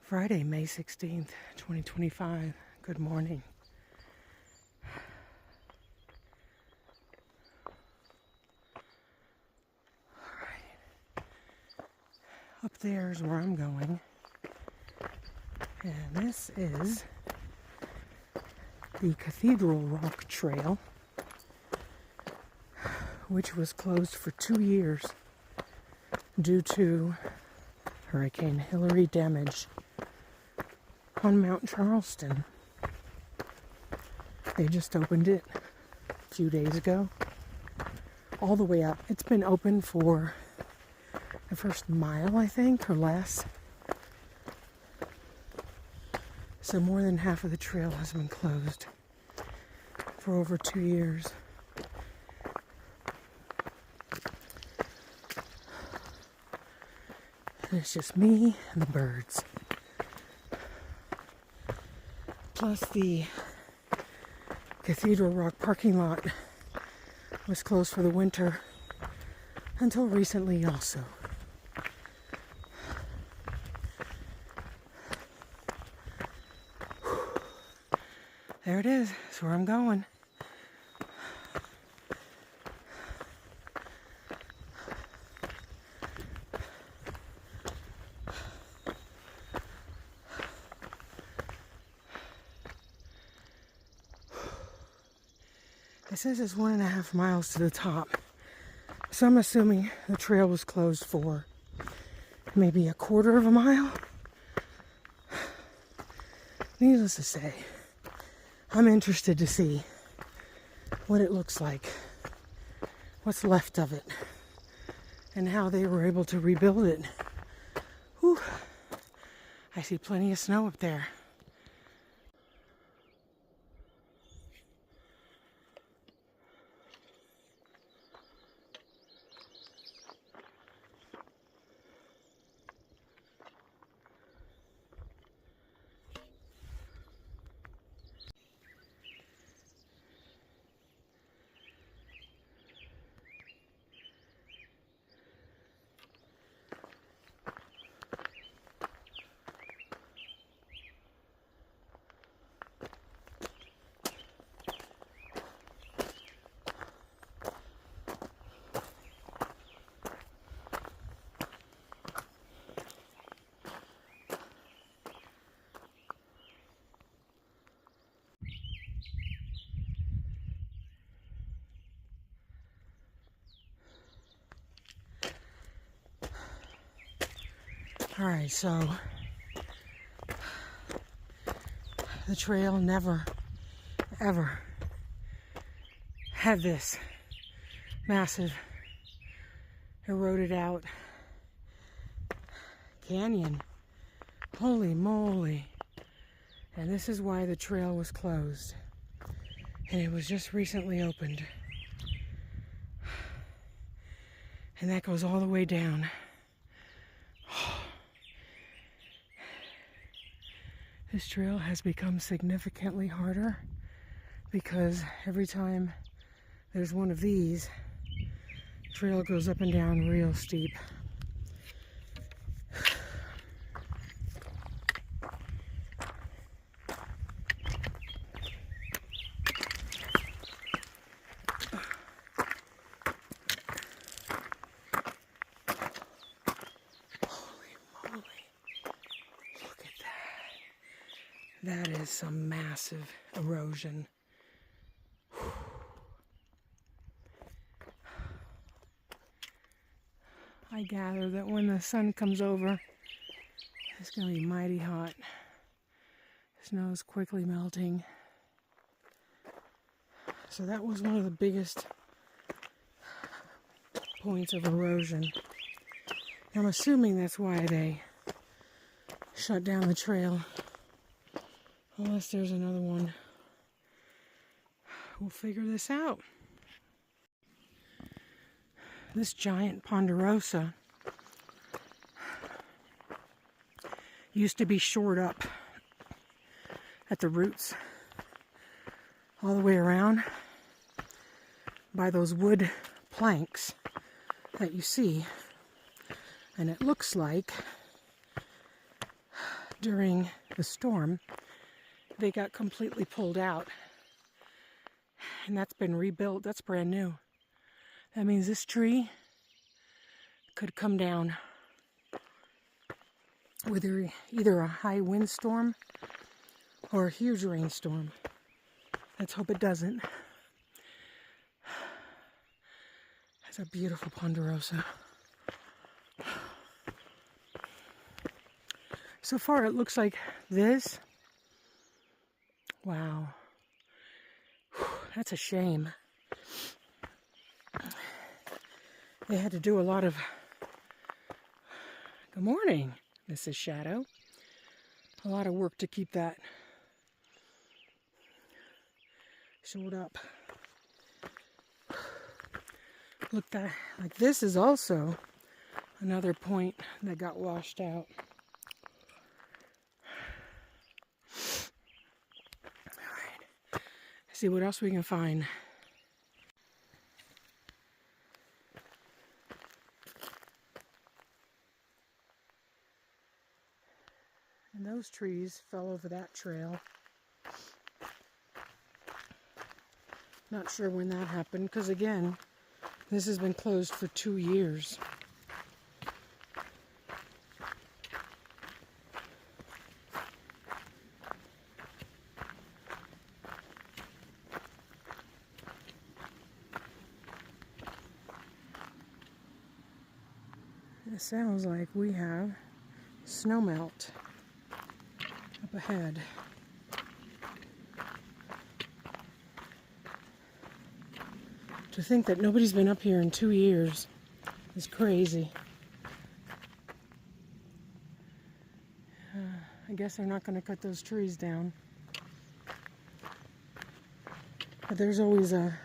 Friday, May 16th, 2025. Good morning. Alright. Up there is where I'm going. And this is the Cathedral Rock Trail, which was closed for 2 years due to Hurricane Hilary damage on Mount Charleston. They just opened it a few days ago, all the way up. It's been open for the first mile, I think, or less. So more than half of the trail has been closed for over 2 years. And it's just me and the birds. Plus the Cathedral Rock parking lot was closed for the winter until recently also. There it is. That's where I'm going. It says it's 1.5 miles to the top. So I'm assuming the trail was closed for maybe a quarter of a mile. Needless to say, I'm interested to see what it looks like, what's left of it, and how they were able to rebuild it. Whew. I see plenty of snow up there. Alright, so the trail never, ever had this massive eroded out canyon. Holy moly. And this is why the trail was closed. And it was just recently opened. And that goes all the way down. This trail has become significantly harder because every time there's one of these, the trail goes up and down real steep. That is some massive erosion. I gather that when the sun comes over, it's going to be mighty hot. Snow is quickly melting. So that was one of the biggest points of erosion. I'm assuming that's why they shut down the trail. Unless there's another one. We'll figure this out. This giant ponderosa used to be shored up at the roots all the way around by those wood planks that you see. And it looks like during the storm, they got completely pulled out. And that's been rebuilt. That's brand new. That means this tree could come down with either a high windstorm or a huge rainstorm. Let's hope it doesn't. That's a beautiful ponderosa. So far it looks like this. Wow. That's a shame. They had to do a lot of... Good morning, Mrs. Shadow. A lot of work to keep that showed up. Look, that like this is also another point that got washed out. All right, see what else we can find. And those trees fell over that trail. Not sure when that happened, because again, this has been closed for 2 years. It sounds like we have snowmelt up ahead. To think that nobody's been up here in 2 years is crazy. I guess they're not going to cut those trees down. But there's always a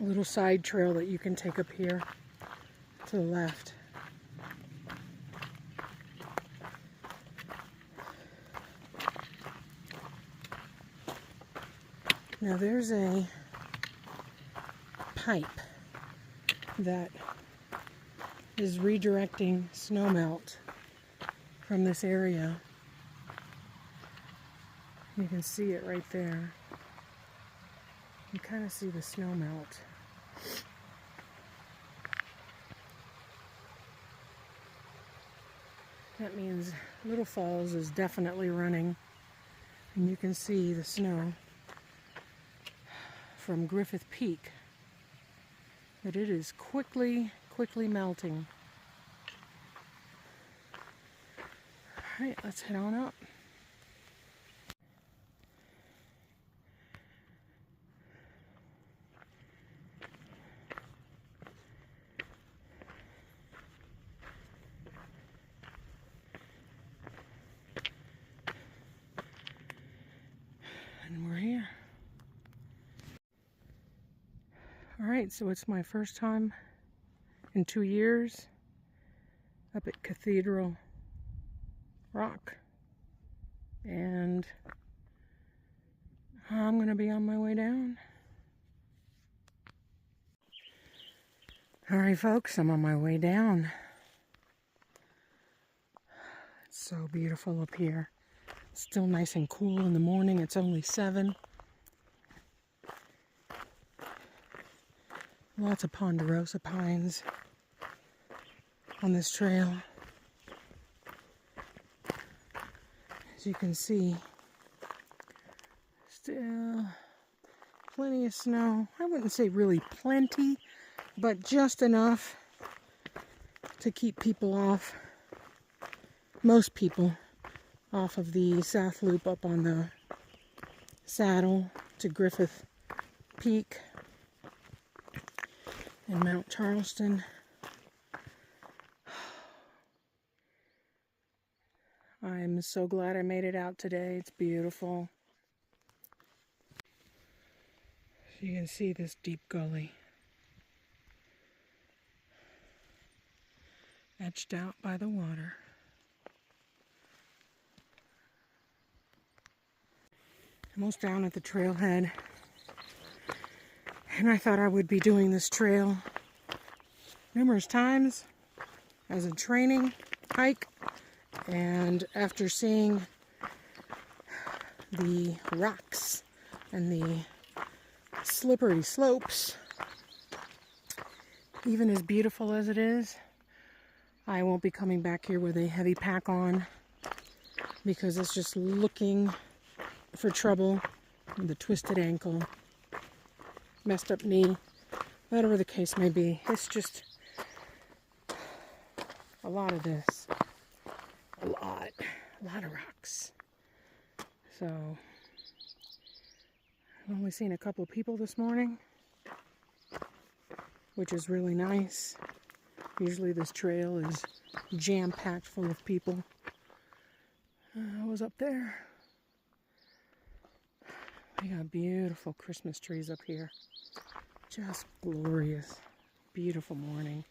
little side trail that you can take up here to the left. Now there's a pipe that is redirecting snowmelt from this area. You can see it right there. You kind of see the snowmelt. That means Little Falls is definitely running, and you can see the snow from Griffith Peak, but it is quickly melting. All right, let's head on up. And we're here. All right, so it's my first time in 2 years up at Cathedral Rock, and I'm gonna be on my way down. All right, folks, I'm on my way down. It's so beautiful up here. It's still nice and cool in the morning. It's only 7. Lots of ponderosa pines on this trail. As you can see, still plenty of snow. I wouldn't say really plenty, but just enough to keep people off, most people, off of the South Loop up on the saddle to Griffith Peak and Mount Charleston. I'm so glad I made it out today. It's beautiful. You can see this deep gully etched out by the water. I'm almost down at the trailhead, and I thought I would be doing this trail numerous times as a training hike And after seeing the rocks and the slippery slopes, even as beautiful as it is, I won't be coming back here with a heavy pack on, because it's just looking for trouble with a twisted ankle, messed up knee, whatever the case may be. It's just a lot of this. A lot of rocks. So, I've only seen a couple people this morning, which is really nice. Usually this trail is jam-packed full of people. I was up there. We got beautiful Christmas trees up here. Just glorious. Beautiful morning.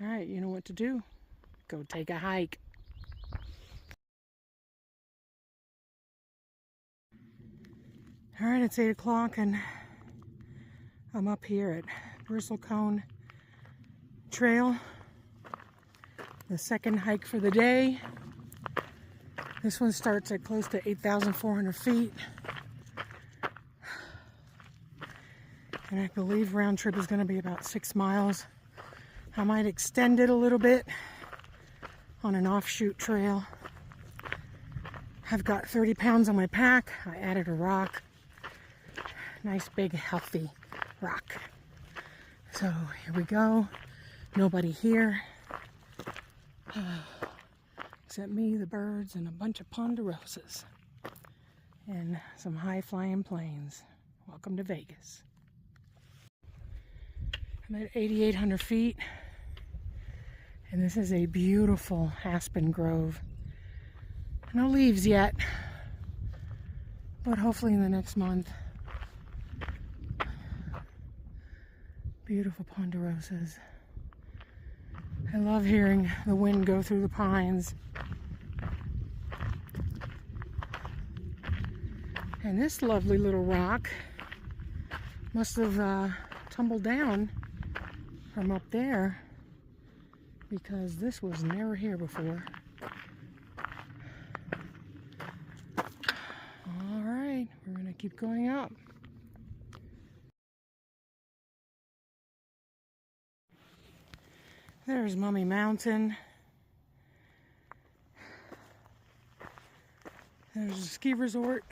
All right, you know what to do. Go take a hike. All right, it's 8 o'clock and I'm up here at Bristlecone Trail. The second hike for the day. This one starts at close to 8,400 feet. And I believe round trip is going to be about 6 miles. I might extend it a little bit on an offshoot trail. I've got 30 pounds on my pack. I added a rock. Nice big healthy rock. So here we go. Nobody here. Except me, the birds, and a bunch of ponderosas. And some high-flying planes. Welcome to Vegas. I'm at 8,800 feet. And this is a beautiful aspen grove. No leaves yet. But hopefully in the next month. Beautiful ponderosas. I love hearing the wind go through the pines. And this lovely little rock must have tumbled down from up there, because this was never here before. All right, we're gonna keep going up. There's Mummy Mountain. There's a ski resort,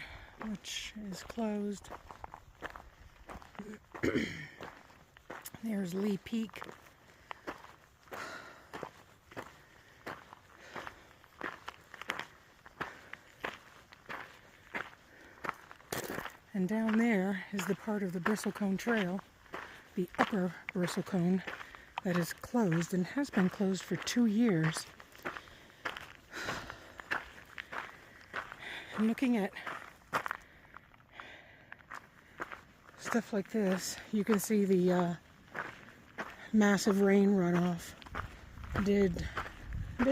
which is closed. There's Lee Peak. And down there is the part of the Bristlecone Trail, the upper Bristlecone, that is closed and has been closed for 2 years. And looking at stuff like this, you can see the massive rain runoff did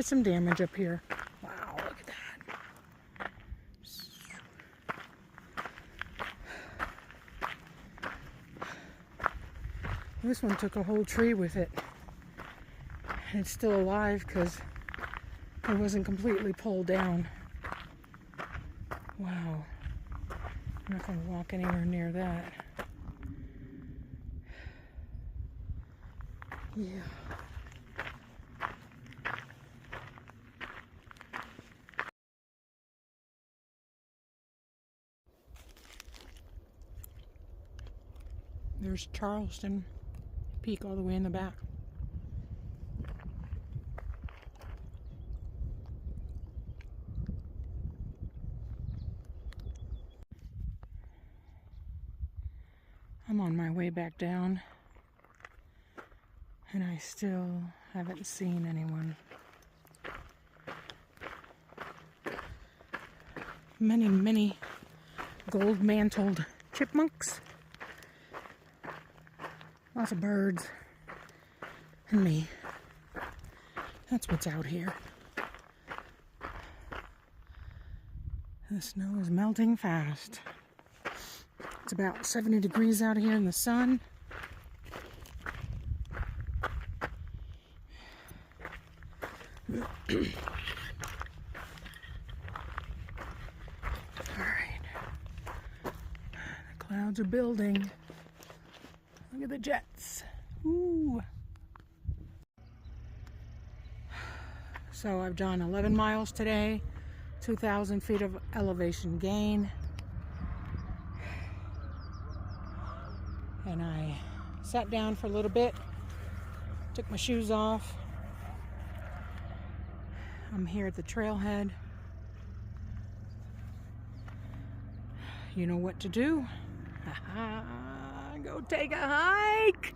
some damage up here. Wow, look at that. This one took a whole tree with it. And it's still alive because it wasn't completely pulled down. Wow. I'm not going to walk anywhere near that. Yeah. There's Charleston Peak all the way in the back. I'm on my way back down, and I still haven't seen anyone. Many gold-mantled chipmunks. Lots of birds. And me. That's what's out here. The snow is melting fast. It's about 70 degrees out here in the sun. Clouds are building. Look at the jets. Ooh. So I've done 11 miles today, 2,000 feet of elevation gain. And I sat down for a little bit, took my shoes off. I'm here at the trailhead. You know what to do. Go take a hike.